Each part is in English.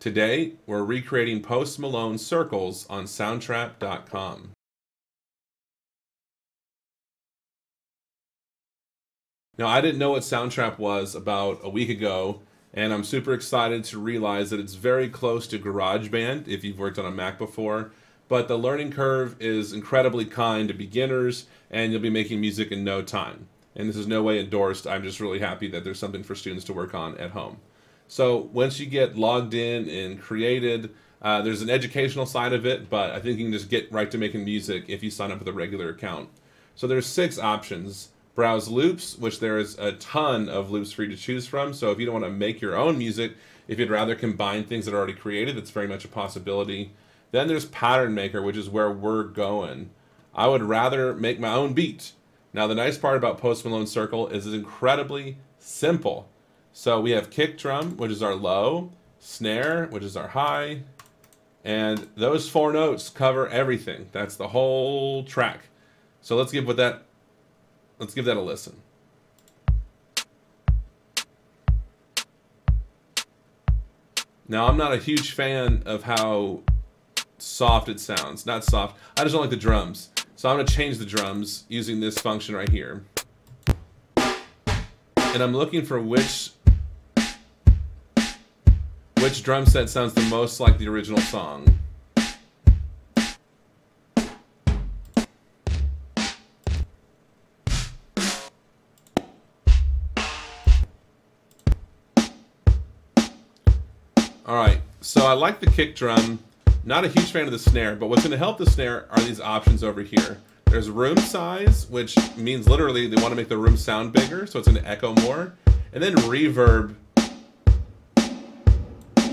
Today, we're recreating Post Malone circles on Soundtrap.com. Now, I didn't know what Soundtrap was about a week ago, and I'm super excited to realize that it's very close to GarageBand if you've worked on a Mac before. But the learning curve is incredibly kind to beginners, and you'll be making music in no time. And this is no way endorsed. I'm just really happy that there's something for students to work on at home. So once you get logged in and created, there's an educational side of it, but I think you can just get right to making music if you sign up with a regular account. So there's 6 options. Browse loops, which there is a ton of loops for you to choose from. So if you don't want to make your own music, if you'd rather combine things that are already created, that's very much a possibility. Then there's pattern maker, which is where we're going. I would rather make my own beat. Now the nice part about Post Malone Circle is it's incredibly simple. So we have kick drum, which is our low, snare, which is our high, and those 4 notes cover everything. That's the whole track. So let's give that a listen. Now I'm not a huge fan of how soft it sounds. Not soft. I just don't like the drums. So I'm going to change the drums using this function right here. And I'm looking for which drum set sounds the most like the original song. Alright, so I like the kick drum. Not a huge fan of the snare, but what's going to help the snare are these options over here. There's room size, which means literally they want to make the room sound bigger, so it's going to echo more. And then reverb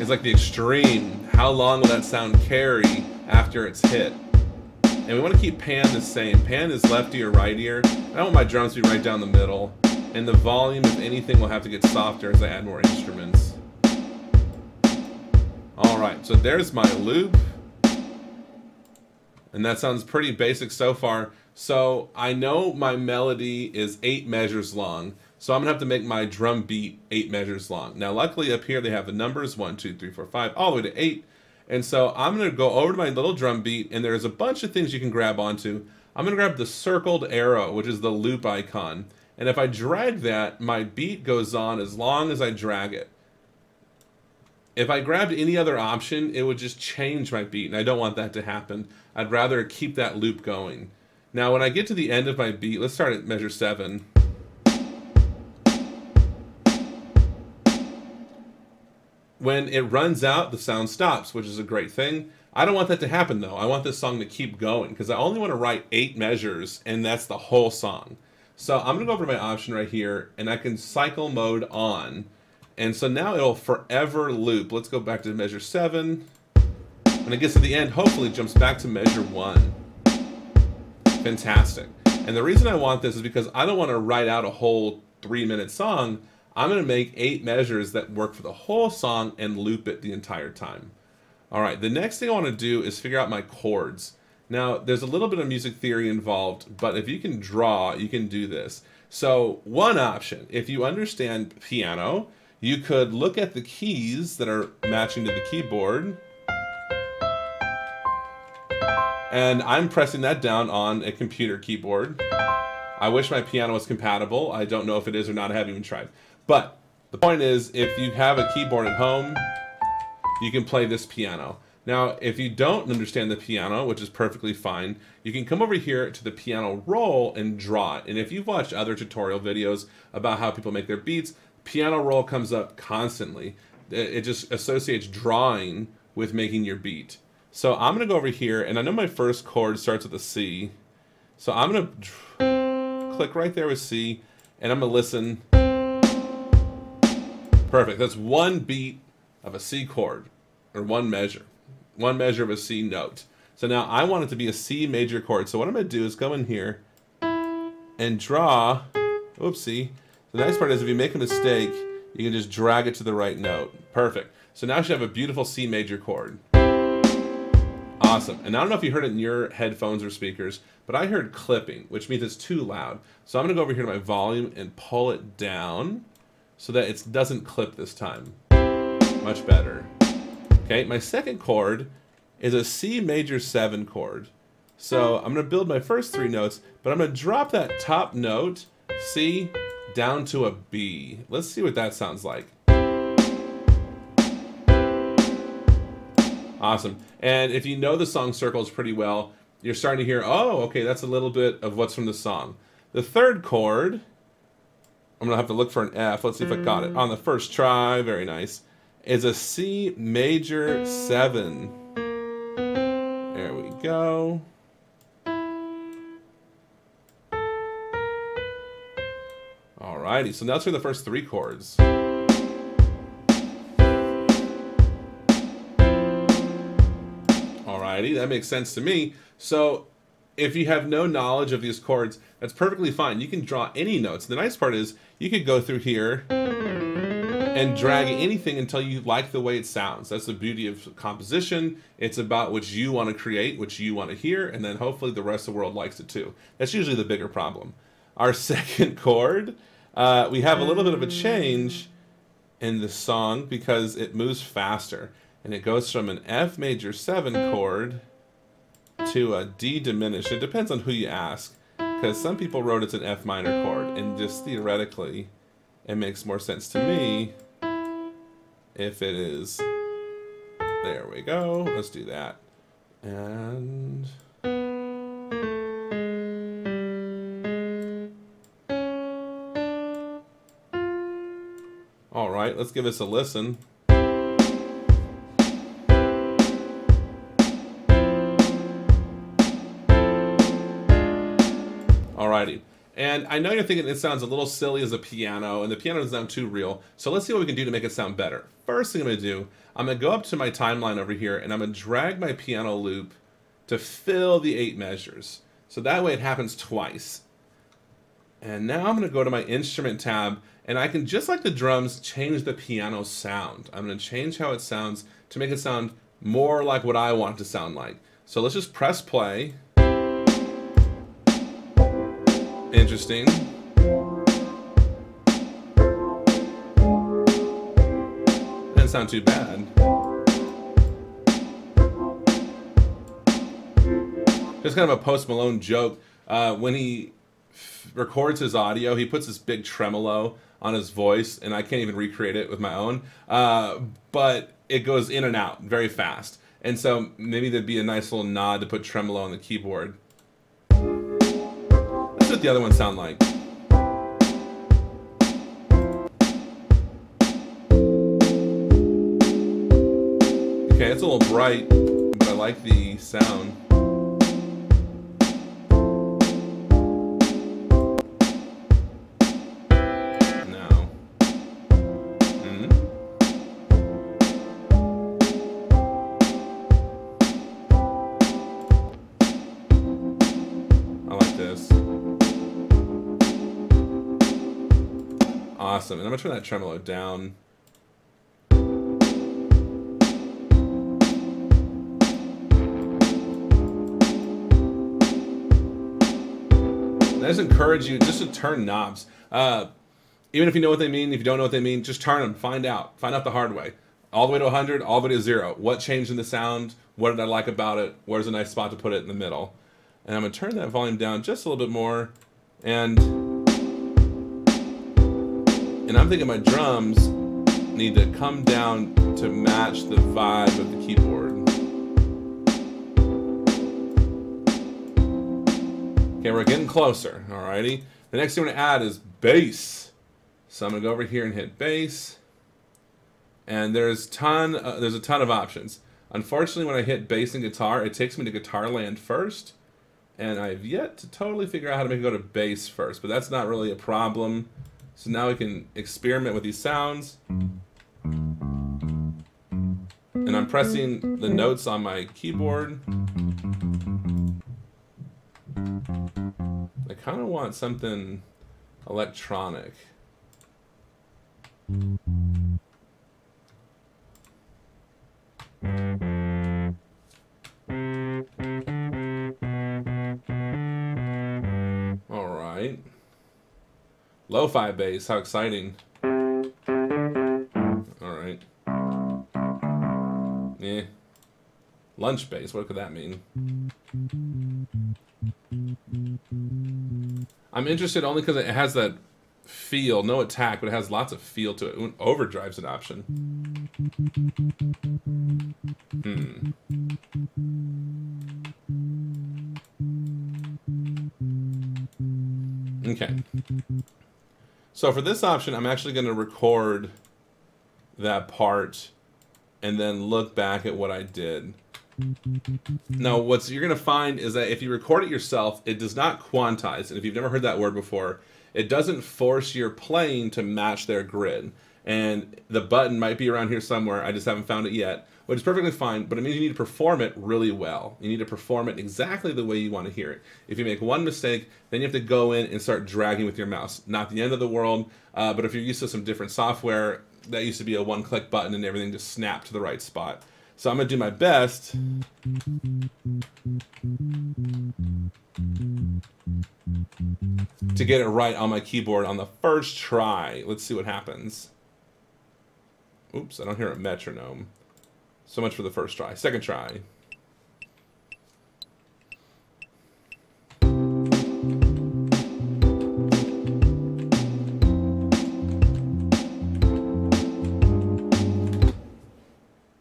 is like the extreme. How long will that sound carry after it's hit? And we want to keep pan the same. Pan is left ear, right ear. I don't want my drums to be right down the middle. And the volume, if anything, will have to get softer as I add more instruments. Alright, so there's my loop. And that sounds pretty basic so far. So I know my melody is 8 measures long. So I'm going to have to make my drum beat 8 measures long. Now luckily up here they have the numbers 1, 2, 3, 4, 5, all the way to 8. And so I'm going to go over to my little drum beat, and there's a bunch of things you can grab onto. I'm going to grab the circled arrow, which is the loop icon. And if I drag that, my beat goes on as long as I drag it. If I grabbed any other option, it would just change my beat, and I don't want that to happen. I'd rather keep that loop going. Now, when I get to the end of my beat, let's start at measure 7. When it runs out, the sound stops, which is a great thing. I don't want that to happen, though. I want this song to keep going, because I only want to write 8 measures, and that's the whole song. So I'm going to go over to my option right here, and I can cycle mode on. And so now it'll forever loop. Let's go back to measure 7. When it gets to the end, hopefully it jumps back to measure 1. Fantastic. And the reason I want this is because I don't want to write out a whole 3-minute song. I'm going to make 8 measures that work for the whole song and loop it the entire time. Alright, the next thing I want to do is figure out my chords. Now, there's a little bit of music theory involved, but if you can draw, you can do this. So, one option, if you understand piano, you could look at the keys that are matching to the keyboard, and I'm pressing that down on a computer keyboard. I wish my piano was compatible. I don't know if it is or not. I haven't even tried. But the point is, if you have a keyboard at home, you can play this piano. Now, if you don't understand the piano, which is perfectly fine, you can come over here to the piano roll and draw it. And if you've watched other tutorial videos about how people make their beats, piano roll comes up constantly. It just associates drawing with making your beat. So I'm going to go over here, and I know my first chord starts with a C. So I'm going to click right there with C, and I'm going to listen. Perfect. That's one beat of a C chord, or one measure. One measure of a C note. So now I want it to be a C major chord. So what I'm going to do is go in here and draw. Oopsie. The nice part is if you make a mistake, you can just drag it to the right note. Perfect. So now you should have a beautiful C major chord. Awesome. And I don't know if you heard it in your headphones or speakers, but I heard clipping, which means it's too loud. So I'm going to go over here to my volume and pull it down so that it doesn't clip this time. Much better. Okay, my second chord is a C major 7 chord. So I'm going to build my first 3 notes, but I'm going to drop that top note, C, down to a B. Let's see what that sounds like. Awesome. And if you know the song circles pretty well, you're starting to hear, oh, okay, that's a little bit of what's from the song. The third chord, I'm going to have to look for an F. Let's see if I got it. On the first try, very nice, is a C major 7. There we go. Alrighty, so now let's hear the first 3 chords. Alrighty, that makes sense to me. So if you have no knowledge of these chords, that's perfectly fine. You can draw any notes. The nice part is you could go through here and drag anything until you like the way it sounds. That's the beauty of composition. It's about what you want to create, what you want to hear, and then hopefully the rest of the world likes it too. That's usually the bigger problem. Our second chord, we have a little bit of a change in the song because it moves faster. And it goes from an F major 7 chord to a D diminished. It depends on who you ask, because some people wrote it's an F minor chord, and just theoretically, it makes more sense to me if it is. There we go. Let's do that. And all right, let's give this a listen. Alrighty, and I know you're thinking it sounds a little silly as a piano, and the piano doesn't sound too real, so let's see what we can do to make it sound better. First thing I'm going to do, I'm going to go up to my timeline over here, and I'm going to drag my piano loop to fill the 8 measures. So that way it happens twice. And now I'm going to go to my instrument tab, and I can, just like the drums, change the piano sound. I'm going to change how it sounds to make it sound more like what I want it to sound like. So let's just press play. Interesting. Doesn't sound too bad. Just kind of a Post Malone joke. When he records his audio, he puts this big tremolo on his voice, and I can't even recreate it with my own. But it goes in and out very fast. And so maybe there'd be a nice little nod to put tremolo on the keyboard. That's what the other ones sound like. Okay, it's a little bright, but I like the sound. Now. I like this. Awesome, and I'm gonna turn that tremolo down. I just encourage you just to turn knobs. Even if you know what they mean, if you don't know what they mean, just turn them. Find out the hard way. All the way to 100, all the way to 0. What changed in the sound? What did I like about it? Where's a nice spot to put it in the middle? And I'm gonna turn that volume down just a little bit more. And I'm thinking my drums need to come down to match the vibe of the keyboard. Okay, we're getting closer, alrighty. The next thing I'm gonna add is bass. So I'm gonna go over here and hit bass. And there's a ton of options. Unfortunately, when I hit bass and guitar, it takes me to guitar land first. And I've yet to totally figure out how to make it go to bass first, but that's not really a problem. So now we can experiment with these sounds. And I'm pressing the notes on my keyboard. I kind of want something electronic. All right. Lo-fi bass, how exciting. All right. Eh. Lunch bass, what could that mean? I'm interested only because it has that feel, no attack, but it has lots of feel to it. Ooh, overdrive's an option. Okay. So for this option, I'm actually going to record that part and then look back at what I did. Now, what you're going to find is that if you record it yourself, it does not quantize. And if you've never heard that word before, it doesn't force your playing to match their grid. And the button might be around here somewhere. I just haven't found it yet, which is perfectly fine, but it means you need to perform it really well. You need to perform it exactly the way you want to hear it. If you make one mistake, then you have to go in and start dragging with your mouse. Not the end of the world, but if you're used to some different software, that used to be a one-click button and everything just snapped to the right spot. So I'm going to do my best to get it right on my keyboard on the first try. Let's see what happens. Oops, I don't hear a metronome. So much for the first try. Second try.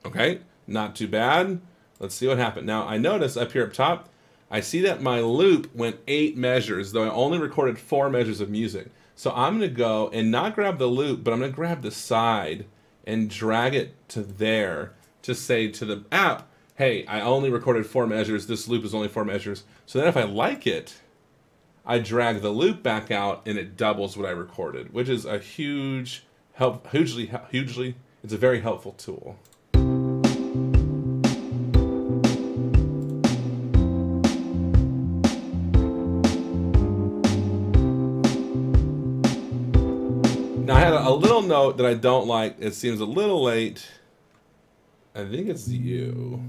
Okay, not too bad. Let's see what happened. Now, I notice up here up top, I see that my loop went 8 measures, though I only recorded 4 measures of music. So I'm going to go and not grab the loop, but I'm going to grab the side and drag it to there to say to the app, hey, I only recorded 4 measures. This loop is only 4 measures. So then if I like it, I drag the loop back out and it doubles what I recorded, which is a hugely, it's a very helpful tool. Now I had a little note that I don't like. It seems a little late. I think it's you.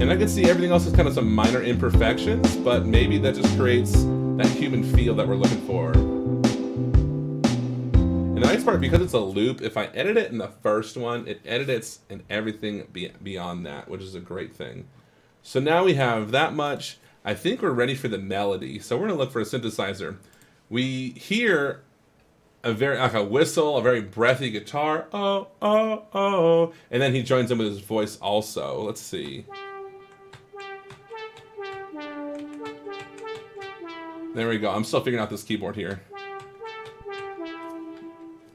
And I can see everything else is kind of some minor imperfections, but maybe that just creates that human feel that we're looking for. And the nice part, because it's a loop, if I edit it in the first one, it edits and everything beyond that, which is a great thing. So now we have that much. I think we're ready for the melody. So we're going to look for a synthesizer. We hear like a whistle, a very breathy guitar. Oh, oh, oh. And then he joins in with his voice also. Let's see. There we go. I'm still figuring out this keyboard here.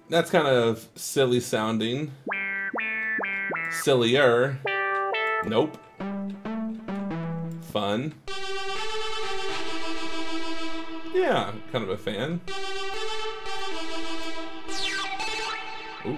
That's kind of silly sounding. Sillier. Nope. Fun. Yeah, kind of a fan. Ooh.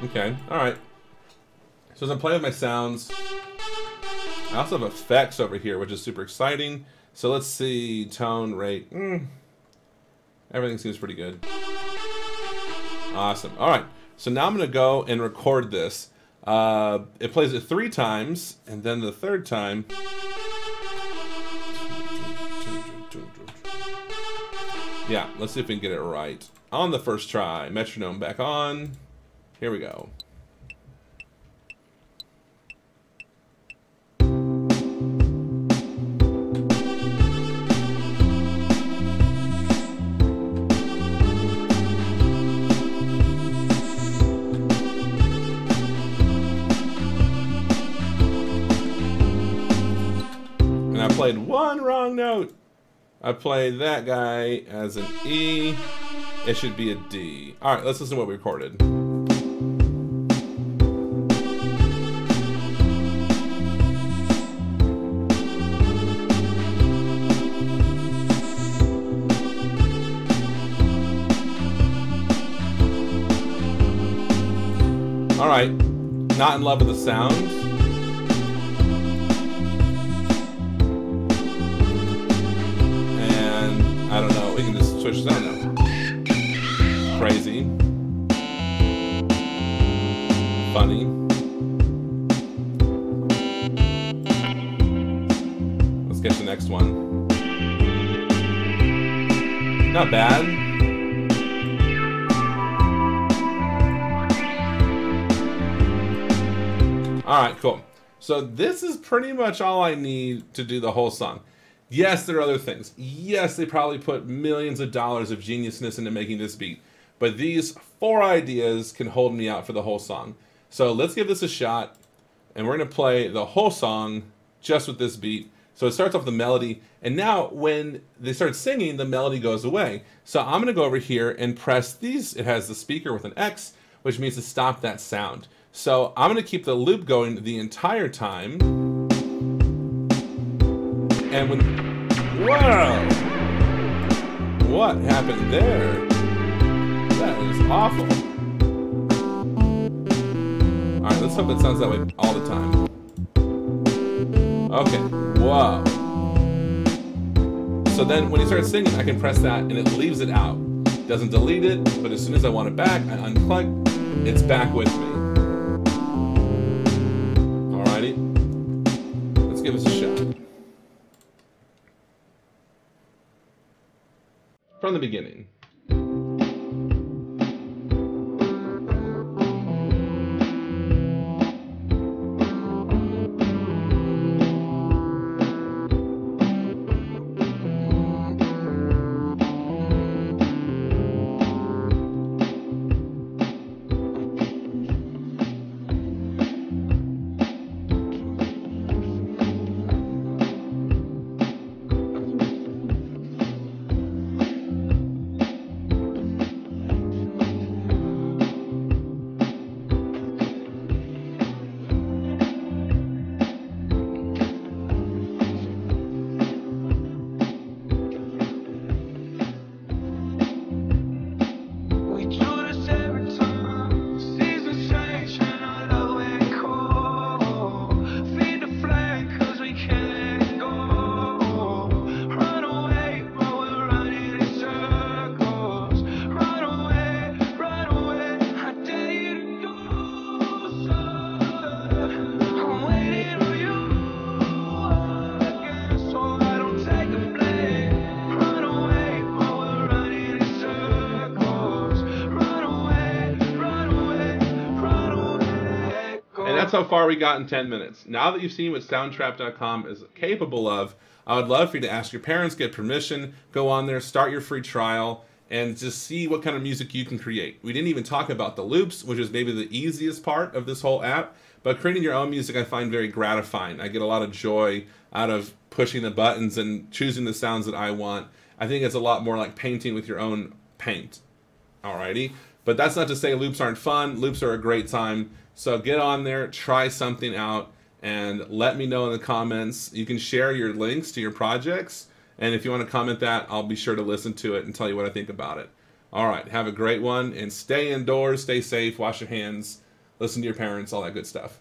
Okay, alright. So as I'm playing with my sounds, I also have effects over here, which is super exciting. So let's see, tone, rate. Everything seems pretty good. Awesome. All right. So now I'm going to go and record this. It plays it 3 times, and then the 3rd time. Yeah, let's see if we can get it right. On the first try, metronome back on. Here we go. I played one wrong note. I played that guy as an E. It should be a D. All right, let's listen to what we recorded. All right, not in love with the sound. I don't know, we can just switches. I don't know. Crazy. Funny. Let's get to the next one. Not bad. Alright, cool. So this is pretty much all I need to do the whole song. Yes, there are other things. Yes, they probably put millions of dollars of geniusness into making this beat. But these 4 ideas can hold me out for the whole song. So let's give this a shot. And we're going to play the whole song just with this beat. So it starts off the melody. And now when they start singing, the melody goes away. So I'm going to go over here and press these. It has the speaker with an X, which means to stop that sound. So I'm going to keep the loop going the entire time. And when... Whoa! What happened there? That is awful. Alright, let's hope it sounds that way all the time. Okay, whoa. So then when you start singing, I can press that and it leaves it out. It doesn't delete it, but as soon as I want it back, I unclick, it's back with me. Alrighty, let's give this a shot. From the beginning. That's how far we got in 10 minutes. Now that you've seen what Soundtrap.com is capable of, I would love for you to ask your parents, get permission, go on there, start your free trial, and just see what kind of music you can create. We didn't even talk about the loops, which is maybe the easiest part of this whole app, but creating your own music I find very gratifying. I get a lot of joy out of pushing the buttons and choosing the sounds that I want. I think it's a lot more like painting with your own paint. Alrighty? But that's not to say loops aren't fun. Loops are a great time. So get on there, try something out, and let me know in the comments. You can share your links to your projects, and if you want to comment that, I'll be sure to listen to it and tell you what I think about it. Alright, have a great one, and stay indoors, stay safe, wash your hands, listen to your parents, all that good stuff.